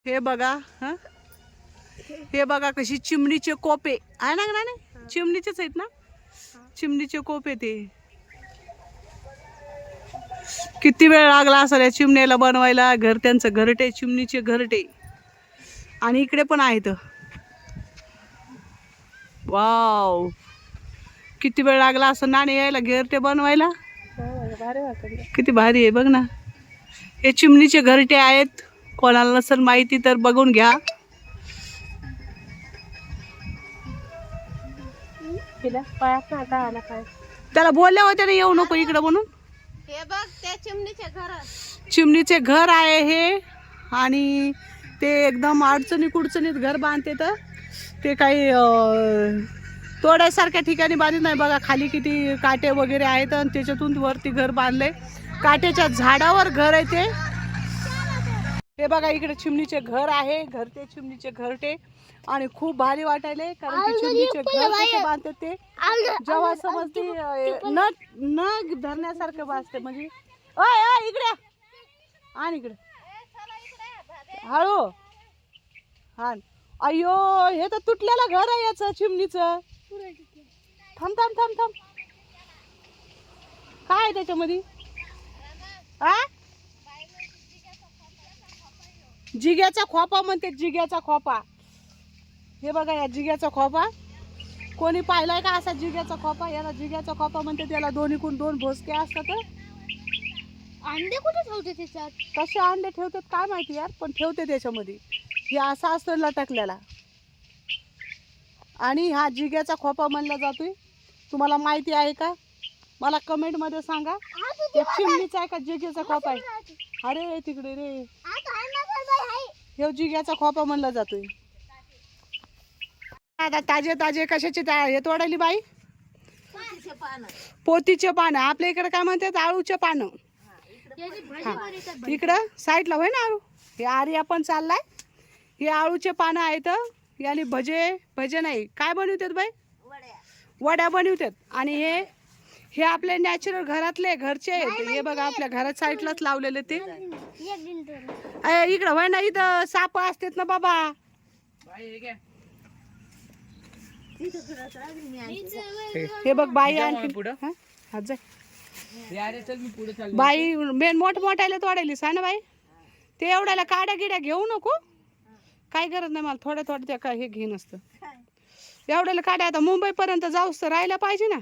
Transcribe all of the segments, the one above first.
हे बघा हा, हे बघा कशी चिमणीचे कोपे आहे ना ना नाही चिमणीचेच आहेत ना, चिमणीचे कोपे ते किती वेळ लागला असेल या चिमण्याला बनवायला. घर त्यांचं घरटे, चिमणीचे घरटे. आणि इकडे पण आहेत. वाव, किती वेळ लागला असं नाणे यायला घरटे बनवायला. किती भारी आहे बघ ना. हे चिमणीचे घरटे आहेत. कोणाला नसेल माहिती तर बघून घ्या. त्याला बोलल्या होत्या ना येऊ नको इकडं म्हणून. हे बघ ते चिमणीचे घर. चिमणीचे घर आहे हे. आणि ते एकदम अडचणी कुडचणीत घर बांधते. तर ते काही तोड्यासारख्या ठिकाणी बांधत नाही. बघा खाली किती काटे वगैरे आहेत आणि त्याच्यातून वरती घर बांधले. काट्याच्या झाडावर घर आहे ते. हे बघा इकडे चिमणीचे घर आहे. घरटे, चिमणीचे घरटे. आणि खूप भारी वाटायले कारण की चिमणीचे घर कसे बांधतात ते जेव्हा समजते न धरण्यासारखं वाजते. म्हणजे ओय ओय इकडे आण, इकडे हळू हा. अयो हे तर तुटलेलं घर आहे याचं चिमणीचं. थांब थांब थांब थांब, काय आहे त्याच्यामध्ये? आ जिग्याचा खोपा म्हणते, जिग्याचा खोपा. हे बघा या जिग्याचा खोपा. कोणी पाहिलाय का असा जिग्याचा खोपा? याला जिग्याचा खोपा म्हणते. त्याला दोन्हीकडून दोन भोसके असतात. अंडे कुठे ठेवते त्याच्यात? कसे अंडे ठेवतात काय माहिती यार, पण ठेवते त्याच्यामध्ये. हे असा असतो लटकलेला. आणि हा जिग्याचा खोपा म्हणला जातोय. तुम्हाला माहिती आहे का? मला कमेंट मध्ये सांगा. ते चिमणीचा आहे का जिग्याचा खोपा आहे? अरे तिकडे रे, हे जिग्याचा खोपा म्हणला जातोय. आता ताजे ताजे कशाचे हे तोडायली बाई? पोतीचे पानं. आपल्या इकडे काय म्हणतात? आळूचे पानं. इकडं साईडला होय ना आळू. हे आर्या पण चाललाय. हे आळूचे पानं आहेत. याने भजे नाही काय बनवतात बाई? वड्या बनवतात. आणि हे आपले नॅचरल घरातले घरचे आहेत. हे बघा आपल्या घरात साईडलाच लावलेले ते. इकडं होय ना, इथं साप असतात ना बाबा. हे बघ बाई आणखी पुढं बाई मेन मोठमोठ्याला तोडायलीस ना बाई. ते एवढ्याला काड्या गिड्या घेऊ नको. काय गरज नाही मला. थोड्या थोड्या काय हे घेऊन असतं एवढ्याला काड्या. आता मुंबई पर्यंत जाऊस तर राहायला पाहिजे ना.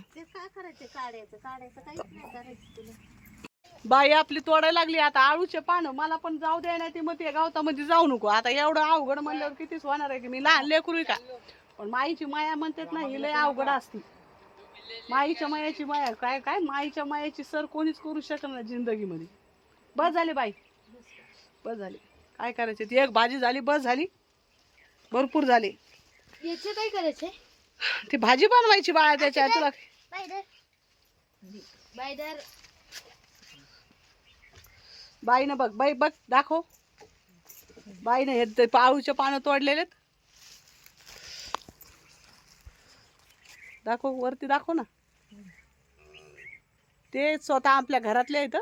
बाई आपली तोडायला लागली आता आळूचे पानं. मला पण जाऊ द्या नाही. ती मग ते गावतामध्ये जाऊ नको. आता एवढं अवघड म्हणल्यावर कितीच होणार आहे की. मी लहान लेकरू का? पण माईची माया म्हणतात ना, ही लय अवघड असती. माईच्या मायाची माया काय काय माईच्या मायाची सर कोणीच करू शकत नाही जिंदगीमध्ये. बस झाली बाई, बस झाली. काय करायचे? ती एक भाजी झाली, बस झाली. भरपूर झाली. याचे काय करायचे? ती भाजी बनवायची बाळा त्याच्या. तुला बाईनं बघ, बाई बघ दाखव. बाईनं हे आळूचे पानं तोडलेले दाखव. वरती दाखव ना. ते स्वतः आपल्या घरातले आहेत.